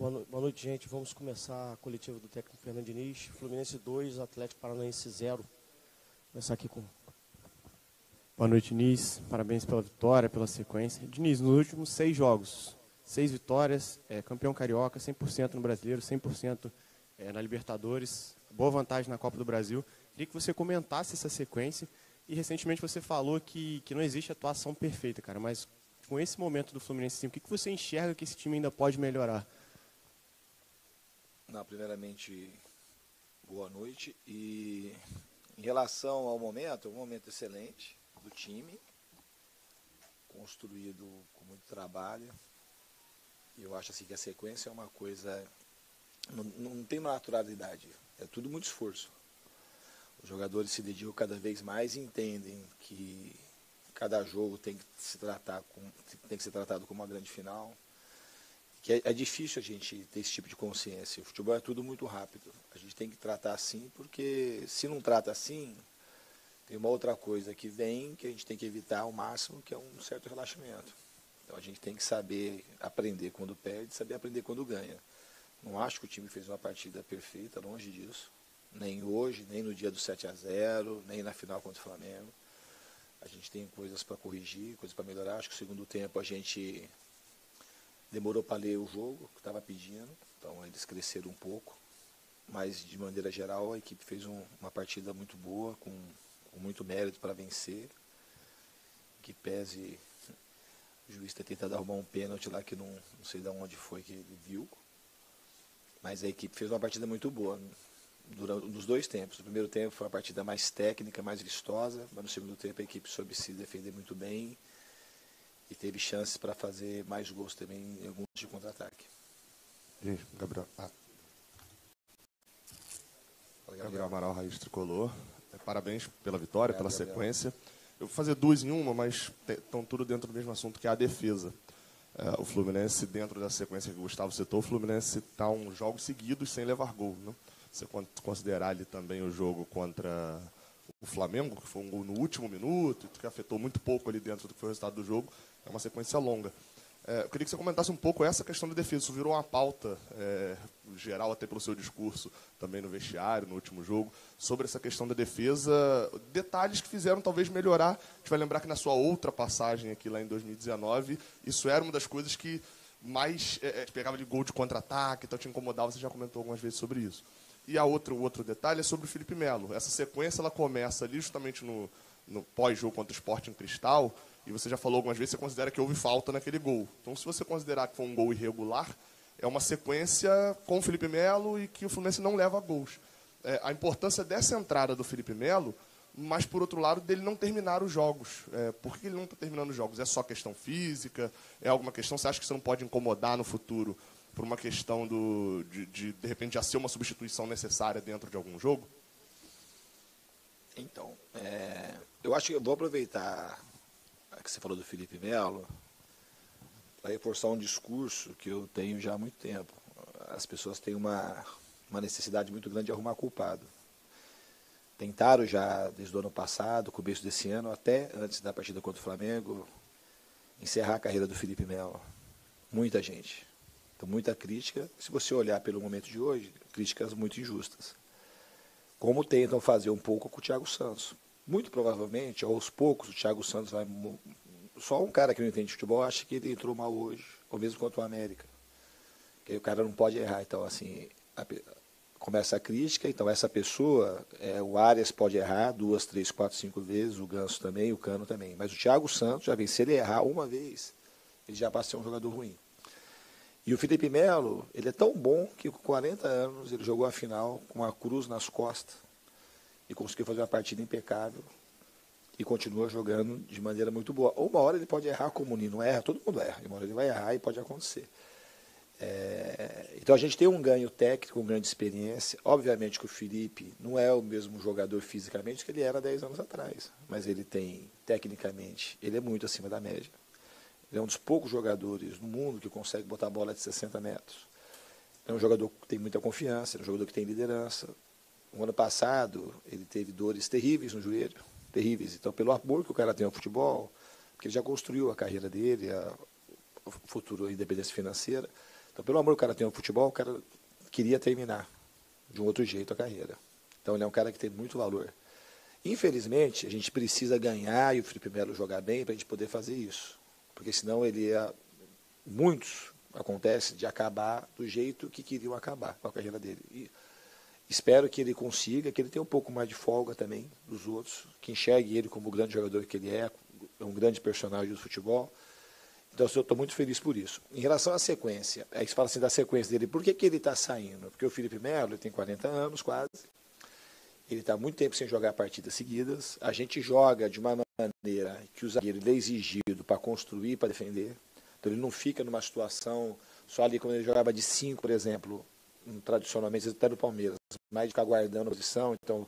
Boa noite, gente. Vamos começar a coletiva do técnico Fernando Diniz. Fluminense 2, Atlético Paranaense 0. Começar aqui com... Boa noite, Diniz. Parabéns pela vitória, pela sequência. Diniz, nos últimos 6 jogos, 6 vitórias, campeão carioca, 100% no Brasileiro, 100% na Libertadores, boa vantagem na Copa do Brasil. Queria que você comentasse essa sequência. E recentemente você falou que não existe atuação perfeita, cara, mas com esse momento do Fluminense, o que você enxerga que esse time ainda pode melhorar? Não, primeiramente, boa noite. E em relação ao momento, é um momento excelente do time, construído com muito trabalho. E eu acho assim que a sequência é uma coisa, não tem uma naturalidade, é tudo muito esforço. Os jogadores se dedicam cada vez mais e entendem que cada jogo tem que ser tratado como uma grande final. Que é difícil a gente ter esse tipo de consciência. O futebol é tudo muito rápido. A gente tem que tratar assim, porque se não trata assim, tem uma outra coisa que vem que a gente tem que evitar ao máximo, que é um certo relaxamento. Então a gente tem que saber aprender quando perde, saber aprender quando ganha. Não acho que o time fez uma partida perfeita, longe disso. Nem hoje, nem no dia do 7-0, nem na final contra o Flamengo. A gente tem coisas para corrigir, coisas para melhorar. Acho que o segundo tempo a gente demorou para ler o jogo, que estava pedindo. Então eles cresceram um pouco. Mas, de maneira geral, a equipe fez uma partida muito boa, com muito mérito para vencer. Que pese o juiz ter tentado arrumar um pênalti lá que não sei de onde foi que ele viu. Mas a equipe fez uma partida muito boa nos dois tempos. No primeiro tempo foi uma partida mais técnica, mais vistosa, mas no segundo tempo a equipe soube se defender muito bem e teve chances para fazer mais gols também em alguns de contra-ataque. Gabriel. Gabriel Amaral, Raiz Tricolor. Parabéns pela vitória, pela sequência. Eu vou fazer duas em uma, mas estão tudo dentro do mesmo assunto, que é a defesa. O Fluminense, dentro da sequência que o Gustavo citou, o Fluminense está uns jogos seguidos sem levar gol, né? Você considerar ali também o jogo contra o Flamengo, que foi um gol no último minuto, que afetou muito pouco ali dentro do que foi o resultado do jogo, é uma sequência longa. Eu queria que você comentasse um pouco essa questão da defesa. Isso virou uma pauta geral, até pelo seu discurso, também no vestiário, no último jogo, sobre essa questão da defesa, detalhes que fizeram talvez melhorar. A gente vai lembrar que na sua outra passagem aqui lá em 2019, isso era uma das coisas que mais pegava de gol de contra-ataque, então te incomodava, você já comentou algumas vezes sobre isso. E o outro detalhe é sobre o Felipe Melo. Essa sequência ela começa ali justamente no pós-jogo contra o Sporting Cristal, e você já falou algumas vezes, você considera que houve falta naquele gol. Então, se você considerar que foi um gol irregular, é uma sequência com o Felipe Melo e que o Fluminense não leva gols. A importância dessa entrada do Felipe Melo, mas, por outro lado, dele não terminar os jogos. Por que ele não está terminando os jogos? É só questão física? É alguma questão? Você acha que você não pode incomodar no futuro por uma questão de repente, já ser uma substituição necessária dentro de algum jogo? Então, eu acho que eu vou aproveitar que você falou do Felipe Melo para reforçar um discurso que eu tenho já há muito tempo. As pessoas têm uma necessidade muito grande de arrumar culpado. Tentaram já, desde o ano passado, começo desse ano, até antes da partida contra o Flamengo, encerrar a carreira do Felipe Melo. Muita gente. Então, muita crítica. Se você olhar pelo momento de hoje, críticas muito injustas. Como tentam fazer um pouco com o Thiago Santos. Muito provavelmente, aos poucos, o Thiago Santos vai... Só um cara que não entende de futebol acha que ele entrou mal hoje, ou mesmo contra o América. Que o cara não pode errar. Então, assim, começa a crítica. Então, essa pessoa, o Arias pode errar 2, 3, 4, 5 vezes, o Ganso também, o Cano também. Mas o Thiago Santos, já vem, se ele errar uma vez, ele já passa a ser um jogador ruim. E o Felipe Melo, ele é tão bom que com 40 anos ele jogou a final com uma cruz nas costas e conseguiu fazer uma partida impecável e continua jogando de maneira muito boa. Uma hora ele pode errar como o Nino erra, todo mundo erra, uma hora ele vai errar e pode acontecer. Então a gente tem um ganho técnico, uma grande experiência. Obviamente que o Felipe não é o mesmo jogador fisicamente que ele era 10 anos atrás, mas ele tem, tecnicamente, ele é muito acima da média. Ele é um dos poucos jogadores no mundo que consegue botar a bola de 60 metros. É um jogador que tem muita confiança, é um jogador que tem liderança. No ano passado, ele teve dores terríveis no joelho, terríveis. Então, pelo amor que o cara tem ao futebol, porque ele já construiu a carreira dele, o futuro, a independência financeira. Então, pelo amor que o cara tem ao futebol, o cara queria terminar de um outro jeito a carreira. Então, ele é um cara que tem muito valor. Infelizmente, a gente precisa ganhar e o Felipe Melo jogar bem para a gente poder fazer isso. Porque senão muitos acontece de acabar do jeito que queriam acabar com a carreira dele. E espero que ele consiga, que ele tenha um pouco mais de folga também dos outros, que enxergue ele como o grande jogador que ele é um grande personagem do futebol. Então, eu estou muito feliz por isso. Em relação à sequência, aí você fala assim da sequência dele, por que ele está saindo? Porque o Felipe Melo ele tem 40 anos quase, ele está muito tempo sem jogar partidas seguidas, a gente joga de uma maneira que o zagueiro é exigido para construir, para defender, então ele não fica numa situação, só ali como ele jogava de 5, por exemplo, tradicionalmente até no Palmeiras, mais de ficar guardando a posição, então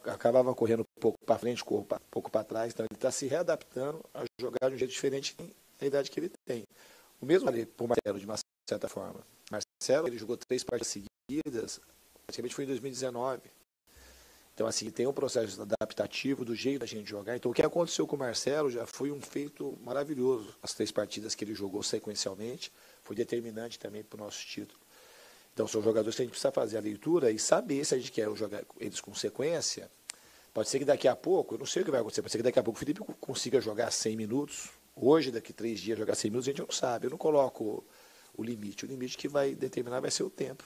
acabava correndo um pouco para frente, um pouco para trás, então ele está se readaptando a jogar de um jeito diferente da idade que ele tem. O mesmo ali para o Marcelo, de uma certa forma. Marcelo, ele jogou 3 partidas seguidas, praticamente foi em 2019. Então, assim, tem um processo adaptativo do jeito da gente jogar. Então, o que aconteceu com o Marcelo já foi um feito maravilhoso. As 3 partidas que ele jogou sequencialmente foi determinante também para o nosso título. Então, são jogadores que a gente precisa fazer a leitura e saber se a gente quer jogar eles com sequência. Pode ser que daqui a pouco, eu não sei o que vai acontecer, pode ser que daqui a pouco o Felipe consiga jogar 100 minutos. Hoje, daqui 3 dias, jogar 100 minutos, a gente não sabe. Eu não coloco o limite. O limite que vai determinar vai ser o tempo.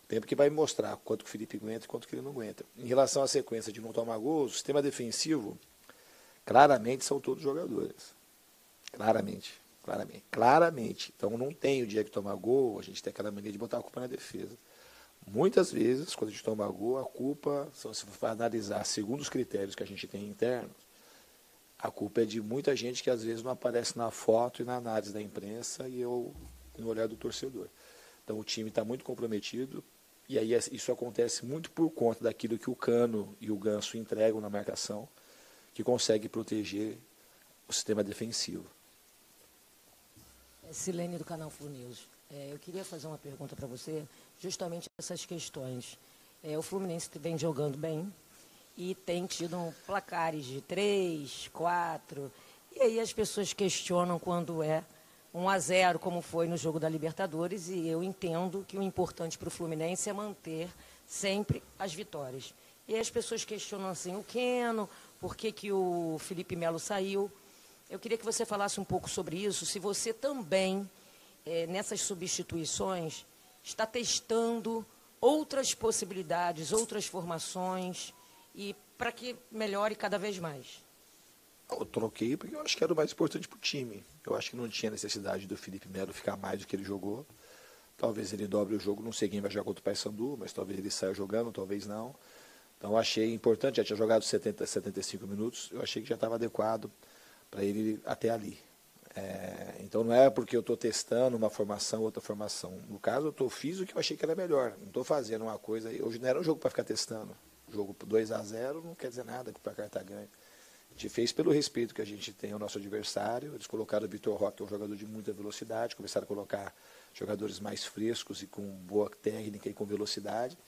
O tempo que vai mostrar quanto que o Felipe aguenta e quanto que ele não aguenta. Em relação à sequência de não tomar gols, o sistema defensivo, claramente são todos jogadores. Claramente. Então não tem o dia que tomar gol, a gente tem aquela mania de botar a culpa na defesa. Muitas vezes, quando a gente toma gol, a culpa, se você for analisar segundo os critérios que a gente tem internos, a culpa é de muita gente que às vezes não aparece na foto e na análise da imprensa e no olhar do torcedor. Então o time está muito comprometido e aí isso acontece muito por conta daquilo que o Cano e o Ganso entregam na marcação, que consegue proteger o sistema defensivo. Silene do canal Flu News. Eu queria fazer uma pergunta para você, justamente essas questões. O Fluminense vem jogando bem e tem tido placares de 3, 4, e aí as pessoas questionam quando é 1-0, como foi no jogo da Libertadores, e eu entendo que o importante para o Fluminense é manter sempre as vitórias. E aí as pessoas questionam assim, o Keno, por que o Felipe Melo saiu? Eu queria que você falasse um pouco sobre isso, se você também, nessas substituições, está testando outras possibilidades, outras formações, e para que melhore cada vez mais. Eu troquei porque eu acho que era o mais importante para o time. Eu acho que não tinha necessidade do Felipe Melo ficar mais do que ele jogou. Talvez ele dobre o jogo, não sei quem vai jogar contra o Paysandu, mas talvez ele saia jogando, talvez não. Então eu achei importante, já tinha jogado 70, 75 minutos, eu achei que já estava adequado para ele até ali. Então não é porque eu estou testando uma formação, outra formação. No caso, fiz o que eu achei que era melhor. Não estou fazendo uma coisa. Hoje não era um jogo para ficar testando. Jogo 2-0 não quer dizer nada que o placar está ganho. A gente fez pelo respeito que a gente tem ao nosso adversário. Eles colocaram o Vitor Roque, que é um jogador de muita velocidade. Começaram a colocar jogadores mais frescos e com boa técnica e com velocidade.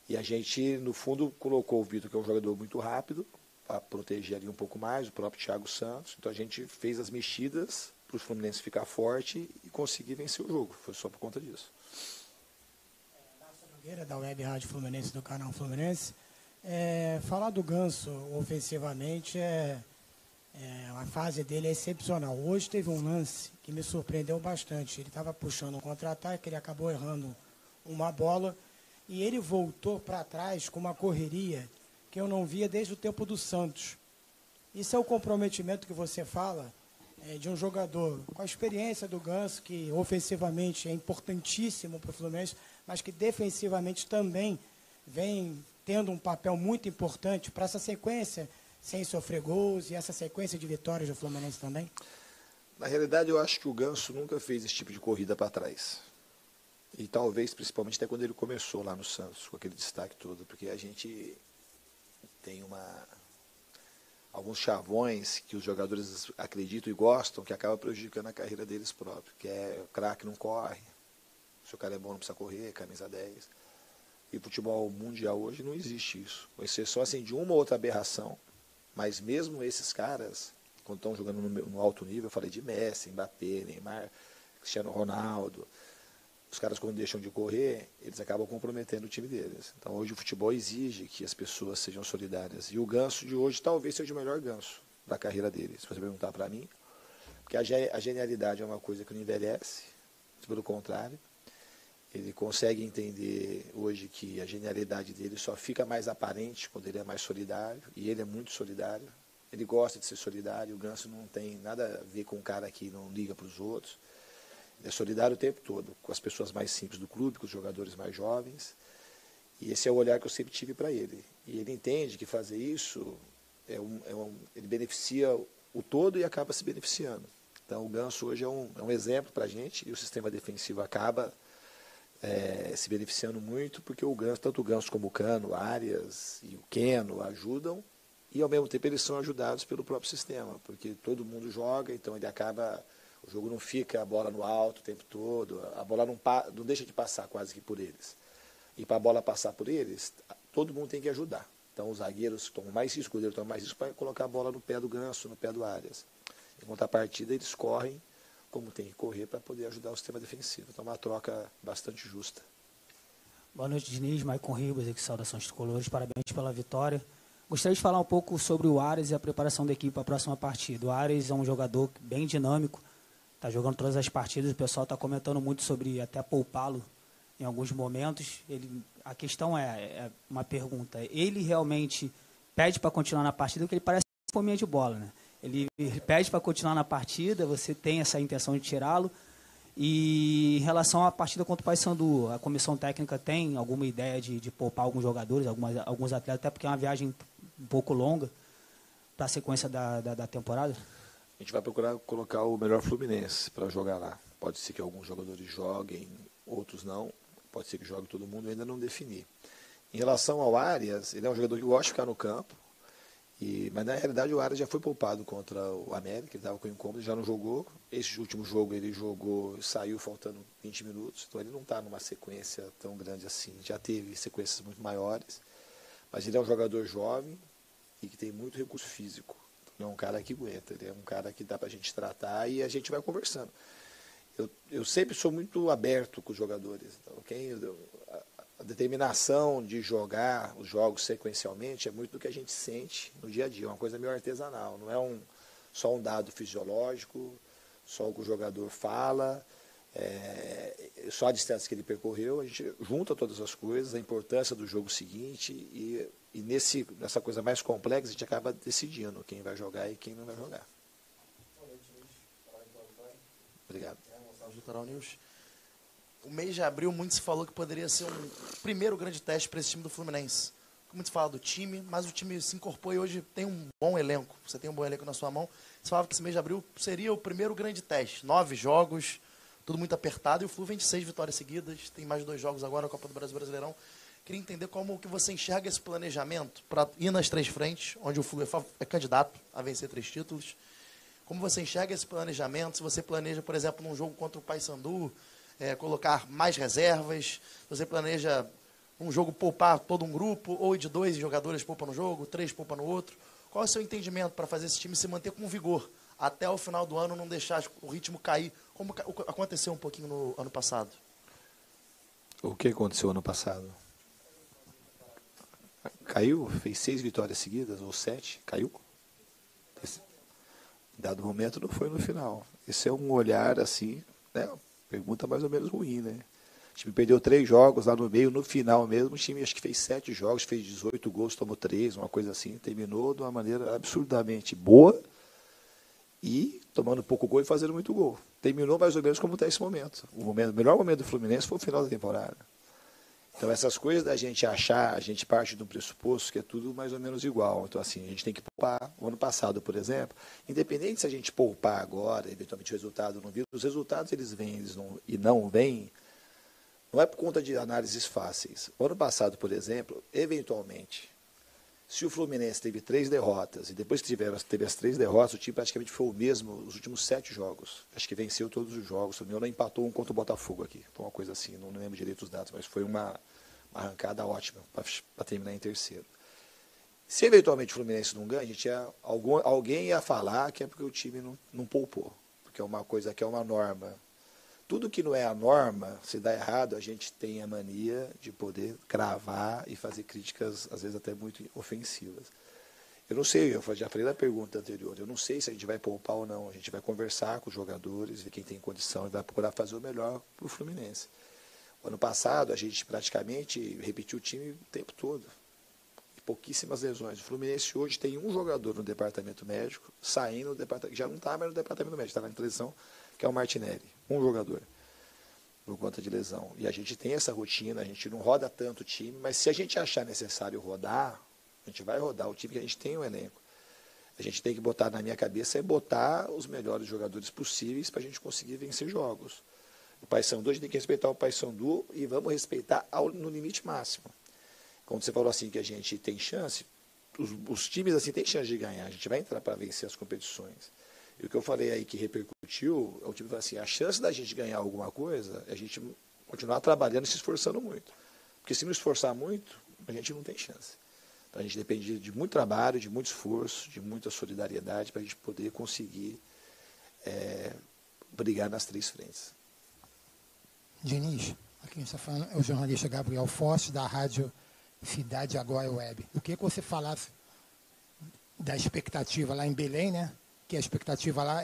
E a gente, no fundo, colocou o Vitor, que é um jogador muito rápido, para proteger ali um pouco mais, o próprio Thiago Santos. Então a gente fez as mexidas para o Fluminense ficar forte e conseguir vencer o jogo. Foi só por conta disso. Márcio Nogueira, da Web Rádio Fluminense, do canal Fluminense. Falar do Ganso ofensivamente, a fase dele é excepcional. Hoje teve um lance que me surpreendeu bastante. Ele estava puxando um contra-ataque, ele acabou errando uma bola e ele voltou para trás com uma correria que eu não via desde o tempo do Santos. Isso é o comprometimento que você fala de um jogador com a experiência do Ganso, que ofensivamente é importantíssimo para o Fluminense, mas que defensivamente também vem tendo um papel muito importante para essa sequência sem sofrer gols e essa sequência de vitórias do Fluminense também? Na realidade, eu acho que o Ganso nunca fez esse tipo de corrida para trás. E talvez, principalmente, até quando ele começou lá no Santos, com aquele destaque todo, porque a gente tem alguns chavões que os jogadores acreditam e gostam, que acaba prejudicando a carreira deles próprios, que o craque não corre, se o cara é bom não precisa correr, camisa 10. E futebol mundial hoje não existe isso. Com exceção assim, de uma ou outra aberração. Mas mesmo esses caras, quando estão jogando no alto nível, eu falei de Messi, Mbappé, Neymar, Cristiano Ronaldo, os caras, quando deixam de correr, eles acabam comprometendo o time deles. Então, hoje o futebol exige que as pessoas sejam solidárias. E o Ganso de hoje talvez seja o melhor Ganso da carreira dele, se você perguntar para mim. Porque a genialidade é uma coisa que não envelhece, pelo contrário. Ele consegue entender hoje que a genialidade dele só fica mais aparente quando ele é mais solidário. E ele é muito solidário. Ele gosta de ser solidário. O Ganso não tem nada a ver com um cara que não liga para os outros. Ele é solidário o tempo todo, com as pessoas mais simples do clube, com os jogadores mais jovens. E esse é o olhar que eu sempre tive para ele. E ele entende que fazer isso, ele beneficia o todo e acaba se beneficiando. Então o Ganso hoje é um exemplo para a gente, e o sistema defensivo acaba se beneficiando muito, porque o Ganso, tanto o Ganso como o Cano, o Arias e o Keno ajudam, e ao mesmo tempo eles são ajudados pelo próprio sistema, porque todo mundo joga, então ele acaba... O jogo não fica a bola no alto o tempo todo, a bola não deixa de passar quase que por eles. E para a bola passar por eles, todo mundo tem que ajudar. Então os zagueiros tomam mais risco, o goleiro toma mais risco para colocar a bola no pé do Ganso, no pé do Arias. Em contrapartida, eles correm como tem que correr para poder ajudar o sistema defensivo. Então é uma troca bastante justa. Boa noite, Diniz. Maicon Ribas, aqui, saudações tricolores. Parabéns pela vitória. Gostaria de falar um pouco sobre o Arias e a preparação da equipe para a próxima partida. O Arias é um jogador bem dinâmico, está jogando todas as partidas, o pessoal está comentando muito sobre até poupá-lo em alguns momentos. A questão é uma pergunta, ele realmente pede para continuar na partida, porque ele parece uma fominha de bola, né? Ele pede para continuar na partida, você tem essa intenção de tirá-lo. E em relação à partida contra o Paysandu, a comissão técnica tem alguma ideia de poupar alguns jogadores, alguns atletas, até porque é uma viagem um pouco longa para a sequência da temporada? A gente vai procurar colocar o melhor Fluminense para jogar lá. Pode ser que alguns jogadores joguem, outros não. Pode ser que jogue todo mundo, ainda não defini. Em relação ao Arias, ele é um jogador que gosta de ficar no campo. Mas na realidade o Arias já foi poupado contra o América, ele estava com incômodo, já não jogou. Esse último jogo ele jogou, saiu faltando 20 minutos, então ele não está numa sequência tão grande assim. Já teve sequências muito maiores, mas ele é um jogador jovem e que tem muito recurso físico. Não é um cara que aguenta, ele é um cara que dá para a gente tratar e a gente vai conversando. Eu sempre sou muito aberto com os jogadores. Então, a determinação de jogar os jogos sequencialmente é muito do que a gente sente no dia a dia, é uma coisa meio artesanal, não é só um dado fisiológico, só o que o jogador fala, só a distância que ele percorreu. A gente junta todas as coisas, a importância do jogo seguinte e nessa coisa mais complexa a gente acaba decidindo quem vai jogar e quem não vai jogar. Obrigado. O mês de abril, muito se falou que poderia ser um primeiro grande teste para esse time do Fluminense. Muito fala do time, mas o time se incorporou e hoje tem um bom elenco. Você tem um bom elenco na sua mão. Você falava que esse mês de abril seria o primeiro grande teste. 9 jogos, tudo muito apertado, e o Flu vem de 6 vitórias seguidas. Tem mais 2 jogos agora na Copa do Brasil Brasileirão. Queria entender como que você enxerga esse planejamento para ir nas 3 frentes, onde o Flu é candidato a vencer 3 títulos. Como você enxerga esse planejamento? Se você planeja, por exemplo, num jogo contra o Paysandu, colocar mais reservas, você planeja um jogo poupar todo um grupo, ou de 2 jogadores poupa no jogo, 3 poupa no outro. Qual é o seu entendimento para fazer esse time se manter com vigor até o final do ano, não deixar o ritmo cair, como aconteceu um pouquinho no ano passado? O que aconteceu ano passado? Caiu? Fez 6 vitórias seguidas, ou 7? Caiu? Dado momento não foi no final. Esse é um olhar assim, né? Pergunta mais ou menos ruim, né? O time perdeu 3 jogos lá no meio, no final mesmo, o time acho que fez 7 jogos, fez 18 gols, tomou 3, uma coisa assim, terminou de uma maneira absurdamente boa e tomando pouco gol e fazendo muito gol. Terminou mais ou menos como está esse momento. O melhor momento do Fluminense foi o final da temporada. Então essas coisas da gente achar, a gente parte de um pressuposto que é tudo mais ou menos igual. Então assim, a gente tem que poupar. O ano passado, por exemplo, independente se a gente poupar agora, eventualmente o resultado não vir, os resultados eles vêm não vêm, não é por conta de análises fáceis. O ano passado, por exemplo, eventualmente, se o Fluminense teve 3 derrotas, e depois que teve as 3 derrotas, o time praticamente foi o mesmo os últimos 7 jogos. Acho que venceu todos os jogos. O meu não empatou um contra o Botafogo aqui. Foi uma coisa assim, não lembro direito os dados, mas foi uma arrancada ótima para terminar em terceiro. Se eventualmente o Fluminense não ganha, alguém ia falar que é porque o time não poupou. Porque é uma coisa que é uma norma tudo que não é a norma, se dá errado, a gente tem a mania de poder cravar e fazer críticas, às vezes até muito ofensivas. Eu não sei, eu já falei na pergunta anterior, eu não sei se a gente vai poupar ou não. A gente vai conversar com os jogadores, ver quem tem condição e vai procurar fazer o melhor para o Fluminense. O ano passado, a gente praticamente repetiu o time o tempo todo. Pouquíssimas lesões. O Fluminense hoje tem um jogador no departamento médico, saindo do departamento, já não está mais no departamento médico, está na televisão, que é o Martinelli. Um jogador, por conta de lesão. E a gente tem essa rotina, a gente não roda tanto o time, mas se a gente achar necessário rodar, a gente vai rodar o time que a gente tem o elenco. A gente tem que botar, na minha cabeça, é botar os melhores jogadores possíveis para a gente conseguir vencer jogos. O Paysandu, a gente tem que respeitar o Paysandu e vamos respeitar no limite máximo. Quando você falou assim que a gente tem chance, os times assim têm chance de ganhar, a gente vai entrar para vencer as competições. E o que eu falei aí que repercutiu, o time falou assim, a chance da gente ganhar alguma coisa é a gente continuar trabalhando e se esforçando muito. Porque se não esforçar muito, a gente não tem chance. Então a gente depende de muito trabalho, de muito esforço, de muita solidariedade para a gente poder conseguir brigar nas 3 frentes. Diniz, aqui a gente está falando, é o jornalista Gabriel Forte, da Rádio Cidade Agora Web. Eu queria que você falasse da expectativa lá em Belém, né? Que a expectativa lá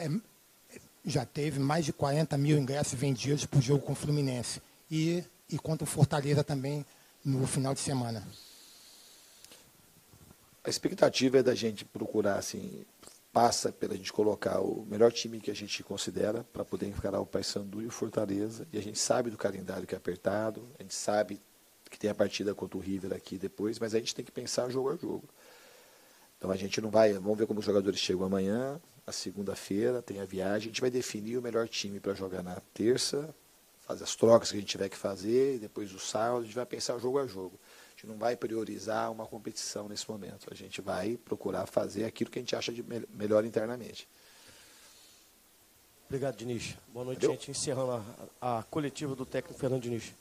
já teve mais de 40 mil ingressos vendidos para o jogo com o Fluminense. E contra o Fortaleza também no final de semana. A expectativa é da gente procurar, assim, passa pela gente colocar o melhor time que a gente considera para poder encarar o Paysandu e o Fortaleza. E a gente sabe do calendário que é apertado, a gente sabe que tem a partida contra o River aqui depois, mas a gente tem que pensar jogo a jogo. Então a gente não vai, vamos ver como os jogadores chegam amanhã, na segunda-feira, tem a viagem, a gente vai definir o melhor time para jogar na terça, fazer as trocas que a gente tiver que fazer, e depois o sábado a gente vai pensar jogo a jogo. A gente não vai priorizar uma competição nesse momento, a gente vai procurar fazer aquilo que a gente acha de melhor internamente. Obrigado, Diniz. Boa noite, Valeu. gente. Encerrando a coletiva do técnico Fernando Diniz.